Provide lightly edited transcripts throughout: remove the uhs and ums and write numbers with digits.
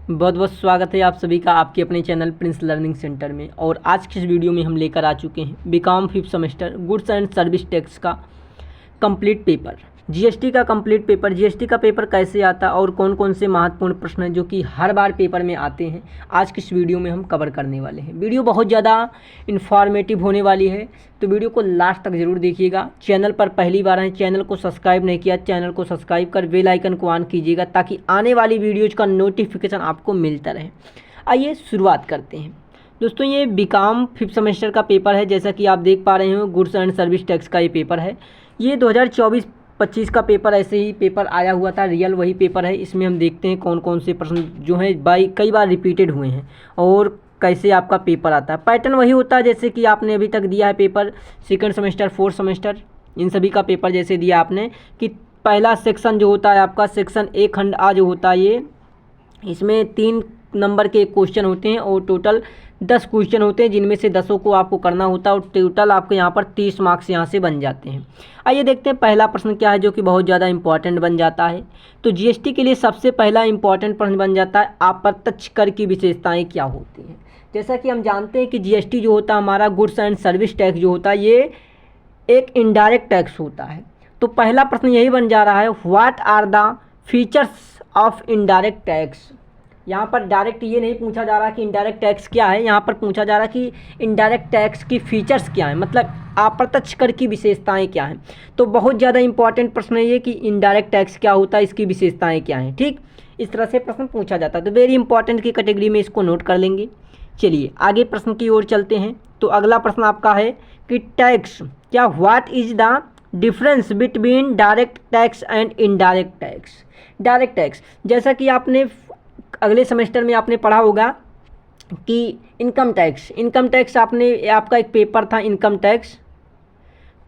बहुत बहुत स्वागत है आप सभी का आपके अपने चैनल प्रिंस लर्निंग सेंटर में। और आज की इस वीडियो में हम लेकर आ चुके हैं BCom 5th semester goods and service tax का कंप्लीट पेपर, जीएसटी का कंप्लीट पेपर। जीएसटी का पेपर कैसे आता और कौन कौन से महत्वपूर्ण प्रश्न हैं जो कि हर बार पेपर में आते हैं, आज की इस वीडियो में हम कवर करने वाले हैं। वीडियो बहुत ज़्यादा इन्फॉर्मेटिव होने वाली है, तो वीडियो को लास्ट तक ज़रूर देखिएगा। चैनल पर पहली बार हैं, चैनल को सब्सक्राइब नहीं किया, चैनल को सब्सक्राइब कर बेल आइकन को ऑन कीजिएगा ताकि आने वाली वीडियोज़ का नोटिफिकेशन आपको मिलता रहे। आइए शुरुआत करते हैं दोस्तों। ये बीकॉम 5th सेमेस्टर का पेपर है, जैसा कि आप देख पा रहे हो गुड्स एंड सर्विस टैक्स का ये पेपर है। ये 2024-25 का पेपर ऐसे ही पेपर आया हुआ था, रियल वही पेपर है। इसमें हम देखते हैं कौन कौन से प्रश्न जो हैं कई बार रिपीटेड हुए हैं और कैसे आपका पेपर आता है। पैटर्न वही होता है जैसे कि आपने अभी तक दिया है paper 2nd semester 4th semester, इन सभी का पेपर जैसे दिया आपने कि पहला सेक्शन जो होता है आपका सेक्शन ए खंड आ जो होता है ये, इसमें 3 नंबर के क्वेश्चन होते हैं और टोटल 10 क्वेश्चन होते हैं, जिनमें से 10 को आपको करना होता है और टोटल आपके यहाँ पर 30 मार्क्स यहाँ से बन जाते हैं। आइए देखते हैं पहला प्रश्न क्या है जो कि बहुत ज़्यादा इंपॉर्टेंट बन जाता है। तो जीएसटी के लिए सबसे पहला इंपॉर्टेंट प्रश्न बन जाता है अप्रत्यक्ष कर की विशेषताएँ क्या होती हैं। जैसा कि हम जानते हैं कि जीएसटी जो होता है हमारा गुड्स एंड सर्विस टैक्स जो होता है ये एक इनडायरेक्ट टैक्स होता है। तो पहला प्रश्न यही बन जा रहा है, what are the features of indirect tax. यहाँ पर डायरेक्ट ये नहीं पूछा जा रहा कि इनडायरेक्ट टैक्स क्या है, यहाँ पर पूछा जा रहा कि इनडायरेक्ट टैक्स की फीचर्स क्या है, मतलब अप्रत्यक्ष कर की विशेषताएं क्या हैं। तो बहुत ज़्यादा इंपॉर्टेंट प्रश्न है ये कि इनडायरेक्ट टैक्स क्या होता है, इसकी विशेषताएं क्या हैं। ठीक, इस तरह से प्रश्न पूछा जाता है, तो वेरी इंपॉर्टेंट की कैटेगरी में इसको नोट कर लेंगे। चलिए आगे प्रश्न की ओर चलते हैं। तो अगला प्रश्न आपका है कि टैक्स क्या, what is the difference between direct tax and indirect tax. Direct tax, जैसा कि आपने अगले सेमेस्टर में आपने पढ़ा होगा कि इनकम टैक्स आपका एक पेपर था इनकम टैक्स।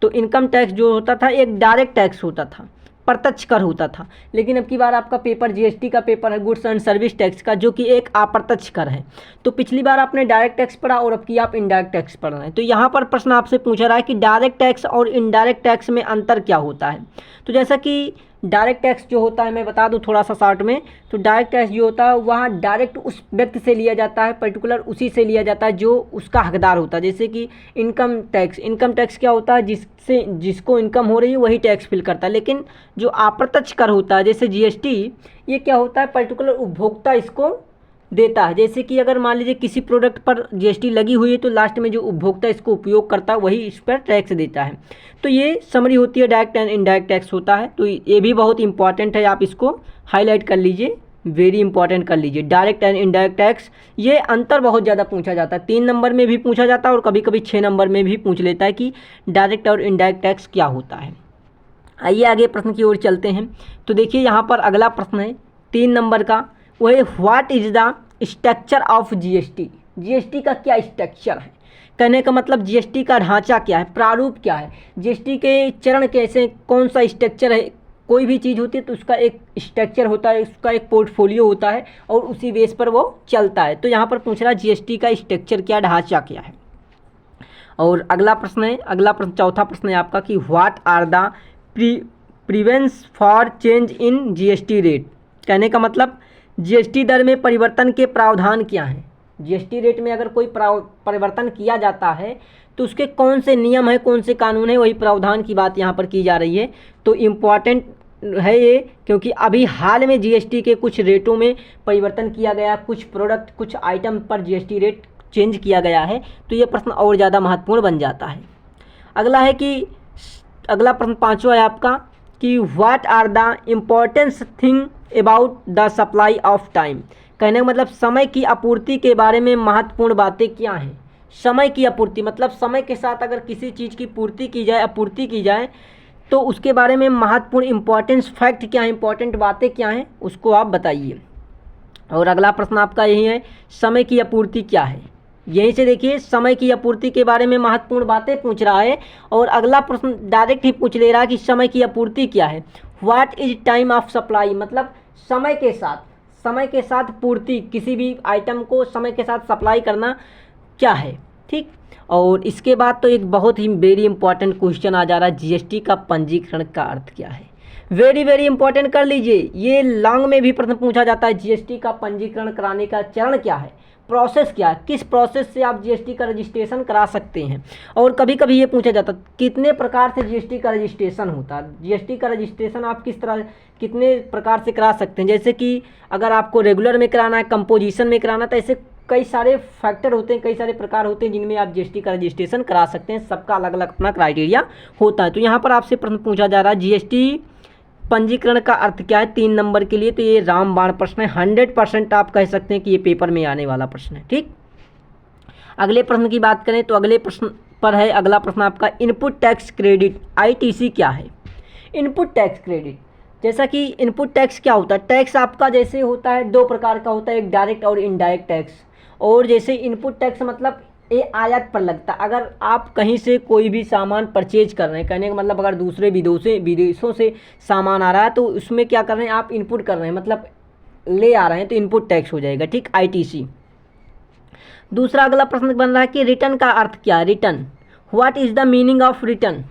तो इनकम टैक्स जो होता था एक डायरेक्ट टैक्स होता था, प्रत्यक्ष कर होता था। लेकिन अब की बार आपका पेपर जीएसटी का पेपर है गुड्स एंड सर्विस टैक्स का, जो कि एक अप्रत्यक्ष कर है। तो पिछली बार आपने डायरेक्ट टैक्स पढ़ा और अब की आप इनडायरेक्ट टैक्स पढ़ रहे हैं। तो यहाँ पर प्रश्न आपसे पूछा रहा है कि डायरेक्ट टैक्स और इनडायरेक्ट टैक्स में अंतर क्या होता है। तो जैसा कि डायरेक्ट टैक्स जो होता है मैं बता दूं थोड़ा सा शॉर्ट में, तो डायरेक्ट टैक्स जो होता है वहाँ डायरेक्ट उस व्यक्ति से लिया जाता है, पर्टिकुलर उसी से लिया जाता है जो उसका हकदार होता है। जैसे कि इनकम टैक्स क्या होता है, जिसको इनकम हो रही है वही टैक्स फिल करता है। लेकिन जो अप्रत्यक्ष कर होता है जैसे जीएसटी, ये क्या होता है, पर्टिकुलर उपभोक्ता इसको देता है। जैसे कि अगर मान लीजिए किसी प्रोडक्ट पर जीएसटी लगी हुई है तो लास्ट में जो उपभोक्ता इसको उपयोग करता है वही इस पर टैक्स देता है। तो ये समरी होती है, डायरेक्ट एंड इनडायरेक्ट टैक्स होता है। तो ये भी बहुत इंपॉर्टेंट है, आप इसको हाईलाइट कर लीजिए, वेरी इंपॉर्टेंट कर लीजिए। डायरेक्ट एंड इनडायरेक्ट टैक्स ये अंतर बहुत ज़्यादा पूछा जाता है, 3 नंबर में भी पूछा जाता है और कभी कभी 6 नंबर में भी पूछ लेता है कि डायरेक्ट और इनडायरेक्ट टैक्स क्या होता है। आइए आगे प्रश्न की ओर चलते हैं। तो देखिए यहाँ पर अगला प्रश्न है 3 नंबर का, वो है what is the structure of GST. GST का क्या स्ट्रक्चर है, कहने का मतलब जीएसटी का ढांचा क्या है, प्रारूप क्या है, जीएसटी के चरण कैसे, कौन सा स्ट्रक्चर है। कोई भी चीज़ होती है तो उसका एक स्ट्रक्चर होता है, उसका एक पोर्टफोलियो होता है और उसी बेस पर वो चलता है। तो यहाँ पर पूछ रहा है जीएसटी का स्ट्रक्चर क्या, ढांचा क्या है। और अगला प्रश्न है, चौथा प्रश्न है आपका कि what are the provisions for change in GST rate. कहने का मतलब जीएसटी दर में परिवर्तन के प्रावधान क्या हैं। जीएसटी रेट में अगर कोई परिवर्तन किया जाता है तो उसके कौन से नियम है, कौन से कानून है, वही प्रावधान की बात यहाँ पर की जा रही है। तो इम्पॉर्टेंट है ये, क्योंकि अभी हाल में जीएसटी के कुछ रेटों में परिवर्तन किया गया, कुछ प्रोडक्ट कुछ आइटम पर जीएसटी रेट चेंज किया गया है। तो ये प्रश्न और ज़्यादा महत्वपूर्ण बन जाता है। अगला प्रश्न 5वां है आपका कि what are the importance thing about the supply of time. कहने का मतलब समय की आपूर्ति के बारे में महत्वपूर्ण बातें क्या हैं। समय की आपूर्ति मतलब समय के साथ अगर किसी चीज़ की पूर्ति की जाए, आपूर्ति की जाए, तो उसके बारे में महत्वपूर्ण इंपॉर्टेंस फैक्ट क्या है, इंपॉर्टेंट बातें क्या हैं, उसको आप बताइए। और अगला प्रश्न आपका यही है, समय की आपूर्ति क्या है। यहीं से देखिए समय की आपूर्ति के बारे में महत्वपूर्ण बातें पूछ रहा है। और अगला प्रश्न डायरेक्ट ही पूछ ले रहा है कि समय की आपूर्ति क्या है। What is time of supply, मतलब समय के साथ पूर्ति, किसी भी आइटम को समय के साथ सप्लाई करना क्या है। ठीक, और इसके बाद तो एक बहुत ही वेरी इंपॉर्टेंट क्वेश्चन आ जा रहा है, जीएसटी का पंजीकरण का अर्थ क्या है। वेरी वेरी इंपॉर्टेंट कर लीजिए, ये लॉन्ग में भी प्रश्न पूछा जाता है। जीएसटी का पंजीकरण कराने का चरण क्या है, प्रोसेस क्या है, किस प्रोसेस से आप जीएसटी का रजिस्ट्रेशन करा सकते हैं। और कभी कभी ये पूछा जाता है कितने प्रकार से जीएसटी का रजिस्ट्रेशन होता है। जीएसटी का रजिस्ट्रेशन आप किस तरह कितने प्रकार से करा सकते हैं, जैसे कि अगर आपको रेगुलर में कराना है, कंपोजिशन में कराना है, तो ऐसे कई सारे फैक्टर होते हैं, कई सारे प्रकार होते हैं जिनमें आप जीएसटी का रजिस्ट्रेशन करा सकते हैं। सबका अलग अलग अपना क्राइटेरिया होता है। तो यहाँ पर आपसे प्रश्न पूछा जा रहा है जीएसटी पंजीकरण का अर्थ क्या है 3 नंबर के लिए। तो ये रामबाण प्रश्न है, 100% आप कह सकते हैं कि ये पेपर में आने वाला प्रश्न है। ठीक, अगले प्रश्न की बात करें तो अगले प्रश्न पर है, अगला प्रश्न आपका इनपुट टैक्स क्रेडिट ITC क्या है। इनपुट टैक्स क्रेडिट, जैसा कि इनपुट टैक्स क्या होता है, टैक्स आपका जैसे होता है 2 प्रकार का होता है, एक डायरेक्ट और इनडायरेक्ट टैक्स। और जैसे इनपुट टैक्स मतलब ये आयात पर लगता है। अगर आप कहीं से कोई भी सामान परचेज कर रहे हैं, कहने का मतलब अगर दूसरे विदेशों से सामान आ रहा है तो उसमें क्या कर रहे हैं आप, इनपुट कर रहे हैं, मतलब ले आ रहे हैं, तो इनपुट टैक्स हो जाएगा। ठीक, ITC। दूसरा अगला प्रश्न बन रहा है कि रिटर्न का अर्थ क्या है। Return, what is the meaning of return.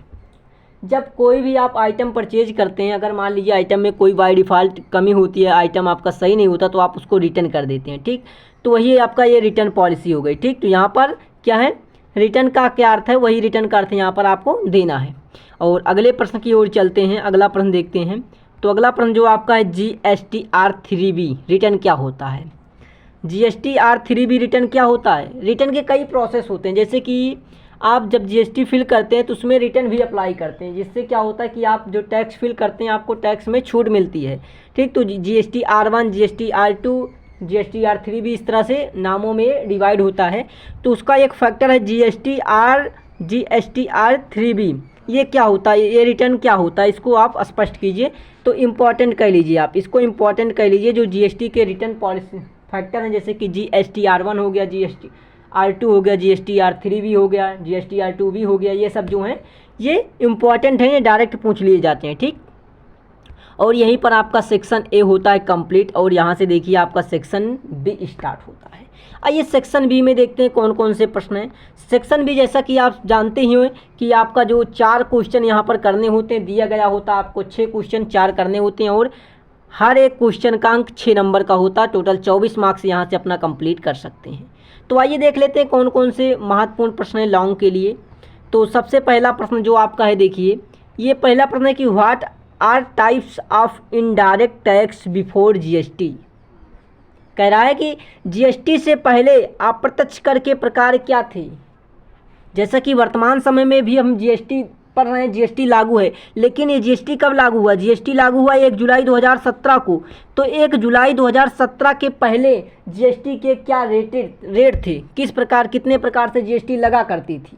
जब कोई भी आप आइटम परचेज करते हैं, अगर मान लीजिए आइटम में कोई बाय डिफ़ॉल्ट कमी होती है, आइटम आपका सही नहीं होता, तो आप उसको रिटर्न कर देते हैं। ठीक, तो वही आपका ये रिटर्न पॉलिसी हो गई। ठीक, तो यहाँ पर क्या है, रिटर्न का क्या अर्थ है, वही रिटर्न का अर्थ यहाँ पर आपको देना है। और अगले प्रश्न की ओर चलते हैं, अगला प्रश्न देखते हैं। तो अगला प्रश्न जो आपका है GSTR3B रिटर्न क्या होता है। GSTR3B रिटर्न क्या होता है। रिटर्न के कई प्रोसेस होते हैं, जैसे कि आप जब GST फिल करते हैं तो उसमें रिटर्न भी अप्लाई करते हैं, जिससे क्या होता है कि आप जो टैक्स फिल करते हैं आपको टैक्स में छूट मिलती है। ठीक, तो GSTR1, GSTR2, GSTR3 इस तरह से नामों में डिवाइड होता है। तो उसका एक फैक्टर है GSTR3B। ये क्या होता है, ये रिटर्न क्या होता है, इसको आप स्पष्ट कीजिए। तो इम्पॉर्टेंट कह लीजिए, आप इसको इम्पॉर्टेंट कह लीजिए। जो GST के रिटर्न पॉलिसी फैक्टर हैं, जैसे कि GSTR1 हो गया, GSTR2 हो गया, GSTR3B हो गया, GSTR2B हो गया, ये सब जो हैं ये इम्पॉर्टेंट हैं, ये डायरेक्ट पूछ लिए जाते हैं। ठीक, और यहीं पर आपका सेक्शन ए होता है कंप्लीट, और यहाँ से देखिए आपका सेक्शन बी स्टार्ट होता है। आइए सेक्शन बी में देखते हैं कौन कौन से प्रश्न हैं। सेक्शन बी जैसा कि आप जानते ही हो कि आपका जो 4 क्वेश्चन यहाँ पर करने होते हैं, दिया गया होता है आपको 6 क्वेश्चन 4 करने होते हैं, और हर एक क्वेश्चन का अंक 6 नंबर का होता है। टोटल 24 मार्क्स यहाँ से अपना कंप्लीट कर सकते हैं। तो आइए देख लेते हैं कौन कौन से महत्वपूर्ण प्रश्न हैं लॉन्ग के लिए। तो सबसे पहला प्रश्न जो आपका है, देखिए ये पहला प्रश्न है कि what are types of indirect tax before GST। कह रहा है कि GST से पहले अप्रत्यक्ष कर के प्रकार क्या थे। जैसा कि वर्तमान समय में भी हम GST पढ़ रहे हैं, GST लागू है, लेकिन ये GST कब लागू हुआ, GST लागू हुआ 1 जुलाई 2017 को। तो 1 जुलाई 2017 के पहले GST के क्या रेट थे, किस प्रकार कितने प्रकार से GST लगा करती थी।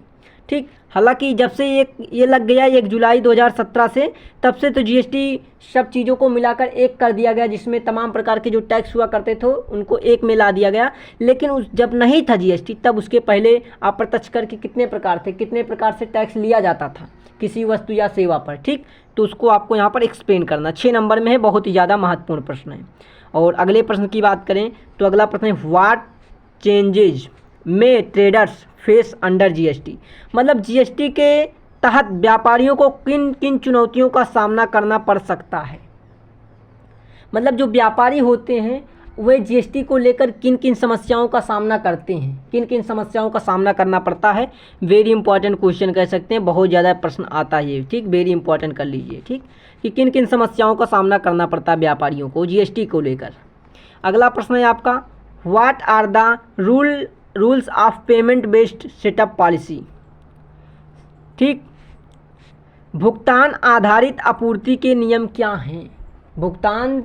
ठीक, हालांकि जब से ये लग गया 1 जुलाई 2017 से, तब से तो GST सब चीज़ों को मिलाकर एक कर दिया गया, जिसमें तमाम प्रकार के जो टैक्स हुआ करते थे उनको एक में ला दिया गया। लेकिन जब नहीं था GST, तब उसके पहले अप्रत्यक्ष कर के कितने प्रकार थे, कितने प्रकार से टैक्स लिया जाता था किसी वस्तु या सेवा पर। ठीक, तो उसको आपको यहाँ पर एक्सप्लेन करना 6 नंबर में है, बहुत ही ज़्यादा महत्वपूर्ण प्रश्न है। और अगले प्रश्न की बात करें तो अगला प्रश्न है व्हाट चेंजेज में ट्रेडर्स फेस अंडर GST। मतलब GST के तहत व्यापारियों को किन किन चुनौतियों का सामना करना पड़ सकता है। मतलब जो व्यापारी होते हैं वे GST को लेकर किन किन समस्याओं का सामना करते हैं, किन किन समस्याओं का सामना करना पड़ता है। वेरी इंपॉर्टेंट क्वेश्चन कह सकते हैं, बहुत ज़्यादा प्रश्न आता है ये। ठीक, वेरी इंपॉर्टेंट कर लीजिए। ठीक, कि किन किन समस्याओं का सामना करना पड़ता है व्यापारियों को GST को लेकर। अगला प्रश्न है आपका what are the rules of payment based setup policy. ठीक, भुगतान आधारित आपूर्ति के नियम क्या हैं, भुगतान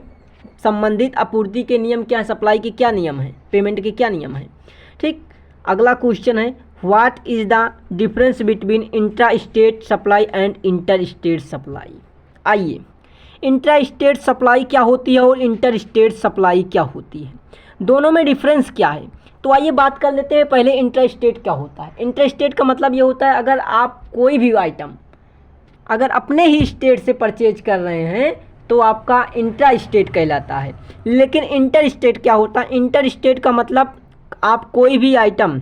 संबंधित आपूर्ति के नियम क्या है, सप्लाई के क्या नियम हैं, पेमेंट के क्या नियम हैं। ठीक, अगला क्वेश्चन है what is the difference between intra state supply and inter state supply. आइए, इंट्रा स्टेट सप्लाई क्या होती है और इंटर स्टेट सप्लाई क्या होती है, दोनों में डिफरेंस क्या है। तो आइए बात कर लेते हैं पहले इंट्रा स्टेट क्या होता है। इंट्रा स्टेट का मतलब ये होता है अगर आप कोई भी आइटम अगर अपने ही स्टेट से परचेज कर रहे हैं तो आपका इंट्रा स्टेट कहलाता है। लेकिन इंटर स्टेट क्या होता है, इंटर स्टेट का मतलब आप कोई भी आइटम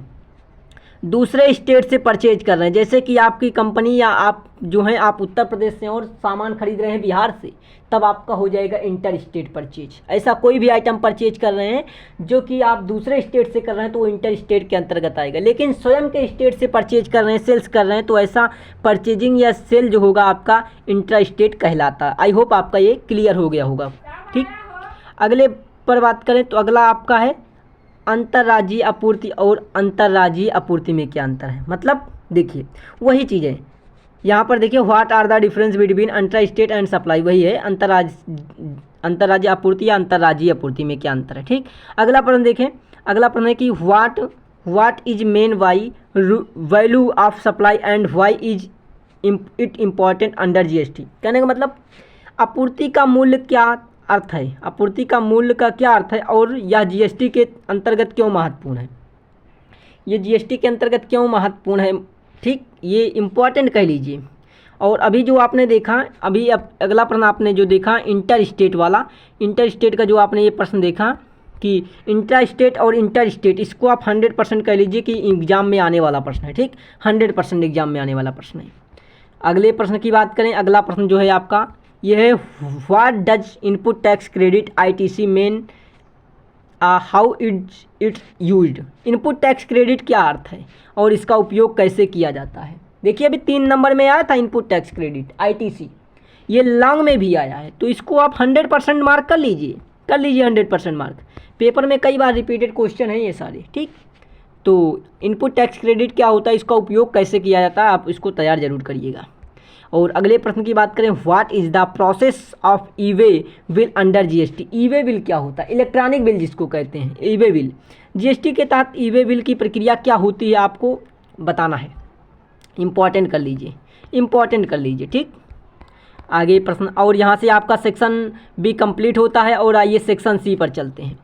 दूसरे स्टेट से परचेज कर रहे हैं, जैसे कि आपकी कंपनी या आप जो हैं आप उत्तर प्रदेश से और सामान खरीद रहे हैं बिहार से, तब आपका हो जाएगा इंटर स्टेट परचेज। ऐसा कोई भी आइटम परचेज कर रहे हैं जो कि आप दूसरे स्टेट से कर रहे हैं तो वो इंटर स्टेट के अंतर्गत आएगा। लेकिन स्वयं के स्टेट से परचेज कर रहे हैं, सेल्स कर रहे हैं, तो ऐसा परचेजिंग या सेल जो होगा आपका इंटर स्टेट कहलाता है। आई होप आपका ये क्लियर हो गया होगा। ठीक, अगले पर बात करें तो अगला आपका है अंतर्राज्यीय आपूर्ति और अंतर्राज्यीय आपूर्ति में क्या अंतर है। मतलब देखिए वही चीज़ है यहाँ पर, देखिए what are the difference between inter state and supply, वही है अंतर्राज्यीय आपूर्ति या अंतर्राज्यीय आपूर्ति में क्या अंतर है। ठीक, अगला प्रश्न देखें, अगला प्रश्न है कि what is meant by value of supply and why is it important under GST. कहने का मतलब आपूर्ति का मूल्य क्या अर्थ है, आपूर्ति का मूल्य का क्या अर्थ है और यह जीएसटी के अंतर्गत क्यों महत्वपूर्ण है, ये जीएसटी के अंतर्गत क्यों महत्वपूर्ण है। ठीक, ये इम्पॉर्टेंट कह लीजिए। और अभी जो आपने देखा, अभी अब अगला प्रश्न आपने जो देखा इंटर स्टेट वाला, इंटर स्टेट का जो आपने ये प्रश्न देखा कि इंटर स्टेट और इंटर स्टेट, इसको आप 100% कह लीजिए कि एग्जाम में आने वाला प्रश्न है। ठीक, 100% एग्जाम में आने वाला प्रश्न है। अगले प्रश्न की बात करें, अगला प्रश्न जो है आपका यह है what does input tax credit ITC main, how it's used. Input tax credit क्या अर्थ है और इसका उपयोग कैसे किया जाता है। देखिए अभी 3 नंबर में आया था इनपुट टैक्स क्रेडिट आईटीसी, ये लॉन्ग में भी आया है, तो इसको आप 100% मार्क कर लीजिए 100% मार्क। पेपर में कई बार रिपीटेड क्वेश्चन है ये सारे। ठीक, तो इनपुट टैक्स क्रेडिट क्या होता है, इसका उपयोग कैसे किया जाता है, आप इसको तैयार जरूर करिएगा। और अगले प्रश्न की बात करें, what is the process of E way bill under GST. E way bill क्या होता है, इलेक्ट्रॉनिक बिल जिसको कहते हैं, ई वे बिल। जीएसटी के तहत ई वे बिल की प्रक्रिया क्या होती है आपको बताना है, इम्पॉर्टेंट कर लीजिए, इम्पॉर्टेंट कर लीजिए। ठीक, आगे प्रश्न, और यहाँ से आपका सेक्शन बी कंप्लीट होता है। और आइए सेक्शन सी पर चलते हैं।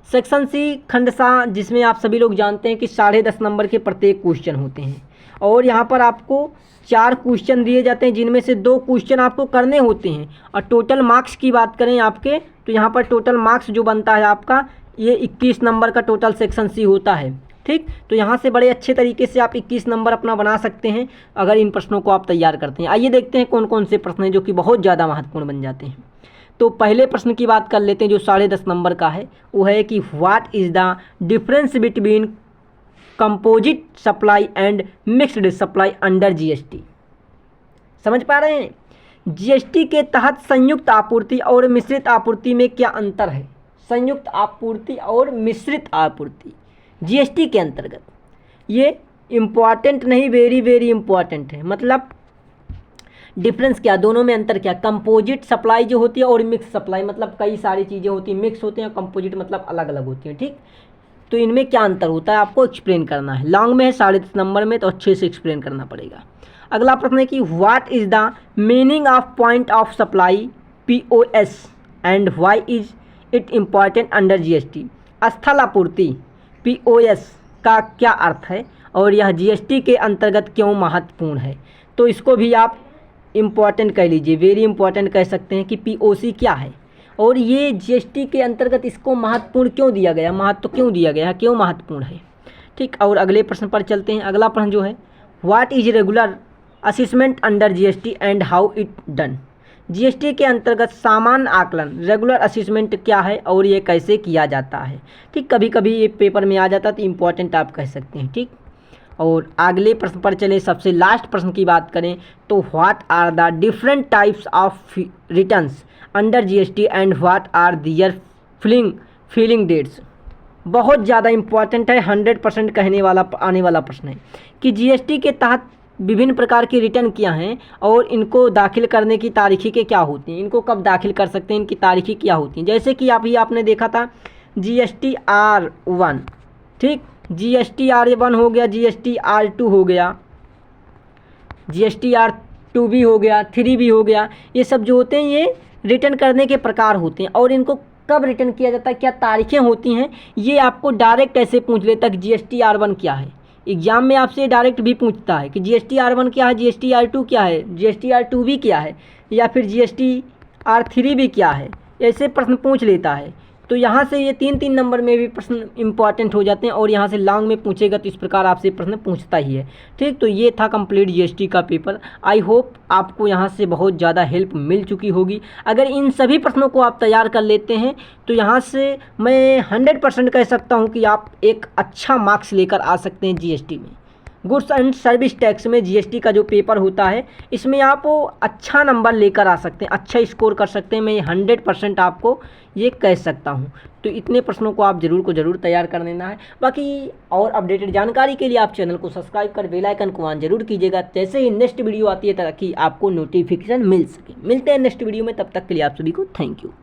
सेक्शन सी खंड सा, जिसमें आप सभी लोग जानते हैं कि 10.5 नंबर के प्रत्येक क्वेश्चन होते हैं और यहाँ पर आपको 4 क्वेश्चन दिए जाते हैं जिनमें से 2 क्वेश्चन आपको करने होते हैं। और टोटल मार्क्स की बात करें आपके, तो यहाँ पर टोटल मार्क्स जो बनता है आपका ये 21 नंबर का टोटल सेक्शन सी होता है। ठीक, तो यहाँ से बड़े अच्छे तरीके से आप 21 नंबर अपना बना सकते हैं अगर इन प्रश्नों को आप तैयार करते हैं। आइए देखते हैं कौन कौन से प्रश्न हैं जो कि बहुत ज़्यादा महत्वपूर्ण बन जाते हैं। तो पहले प्रश्न की बात कर लेते हैं जो 10.5 नंबर का है, वो है कि what is the difference between composite supply and mixed supply under GST. समझ पा रहे हैं, जीएसटी के तहत संयुक्त आपूर्ति और मिश्रित आपूर्ति में क्या अंतर है। संयुक्त आपूर्ति और मिश्रित आपूर्ति जीएसटी के अंतर्गत, ये इम्पॉर्टेंट नहीं, वेरी वेरी इम्पॉर्टेंट है। मतलब डिफरेंस क्या, दोनों में अंतर क्या। कंपोजिट सप्लाई जो होती है और मिक्स सप्लाई, मतलब कई सारी चीज़ें होती हैं, मिक्स होते हैं, कंपोजिट मतलब अलग अलग होती हैं। ठीक, तो इनमें क्या अंतर होता है आपको एक्सप्लेन करना है। लॉन्ग में है 10.5 नंबर में, तो अच्छे से एक्सप्लेन करना पड़ेगा। अगला प्रश्न है कि what is the meaning of point of supply POS and why is it important under GST. स्थल आपूर्ति POS का क्या अर्थ है और यह जीएसटी के अंतर्गत क्यों महत्वपूर्ण है। तो इसको भी आप इम्पॉर्टेंट कह लीजिए, वेरी इम्पॉर्टेंट कह सकते हैं कि POC क्या है और ये जीएसटी के अंतर्गत इसको महत्वपूर्ण क्यों दिया गया, महत्व क्यों दिया गया, क्यों महत्वपूर्ण है। ठीक, और अगले प्रश्न पर चलते हैं। अगला प्रश्न जो है what is regular assessment under GST and how it done. GST के अंतर्गत सामान्य आकलन रेगुलर असेसमेंट क्या है और ये कैसे किया जाता है। ठीक, कभी कभी ये पेपर में आ जाता है तो इम्पॉर्टेंट आप कह सकते हैं। ठीक, और अगले प्रश्न पर चले, सबसे लास्ट प्रश्न की बात करें तो what are the different types of returns under GST and what are their filing dates. बहुत ज़्यादा इम्पॉर्टेंट है, 100% कहने वाला आने वाला प्रश्न है कि जीएसटी के तहत विभिन्न प्रकार की रिटर्न क्या हैं और इनको दाखिल करने की तारीखें के क्या होती हैं, इनको कब दाखिल कर सकते हैं, इनकी तारीखें क्या होती हैं। जैसे कि अभी आपने देखा था GST-R1, ठीक, GST-R1 हो गया, GST-R2 हो गया, GST-R2 भी हो गया, 3 भी हो गया। ये सब जो होते हैं ये रिटर्न करने के प्रकार होते हैं और इनको कब रिटर्न किया जाता है, क्या तारीखें होती हैं, ये आपको डायरेक्ट ऐसे पूछ लेता है कि GST-R1 क्या है। एग्जाम में आपसे डायरेक्ट भी पूछता है कि GST-R1 क्या है, GST-R2 क्या है, GST-R2 भी क्या है, या फिर GST-R3 भी क्या है, ऐसे प्रश्न पूछ लेता है। तो यहाँ से ये 3-3 नंबर में भी प्रश्न इंपॉर्टेंट हो जाते हैं और यहाँ से लॉन्ग में पूछेगा तो इस प्रकार आपसे प्रश्न पूछता ही है। ठीक, तो ये था कंप्लीट जीएसटी का पेपर। आई होप आपको यहाँ से बहुत ज़्यादा हेल्प मिल चुकी होगी। अगर इन सभी प्रश्नों को आप तैयार कर लेते हैं तो यहाँ से मैं 100% कह सकता हूँ कि आप एक अच्छा मार्क्स लेकर आ सकते हैं जीएसटी में। गुड्स एंड सर्विस टैक्स में जीएसटी का जो पेपर होता है इसमें आप अच्छा नंबर लेकर आ सकते हैं, अच्छा स्कोर कर सकते हैं। मैं 100% आपको ये कह सकता हूँ। तो इतने प्रश्नों को आप ज़रूर तैयार कर लेना है। बाकी और अपडेटेड जानकारी के लिए आप चैनल को सब्सक्राइब कर बेल आइकन को ऑन जरूर कीजिएगा, जैसे ही नेक्स्ट वीडियो आती है ताकि आपको नोटिफिकेशन मिल सके। मिलते हैं नेक्स्ट वीडियो में, तब तक के लिए आप सभी को थैंक यू।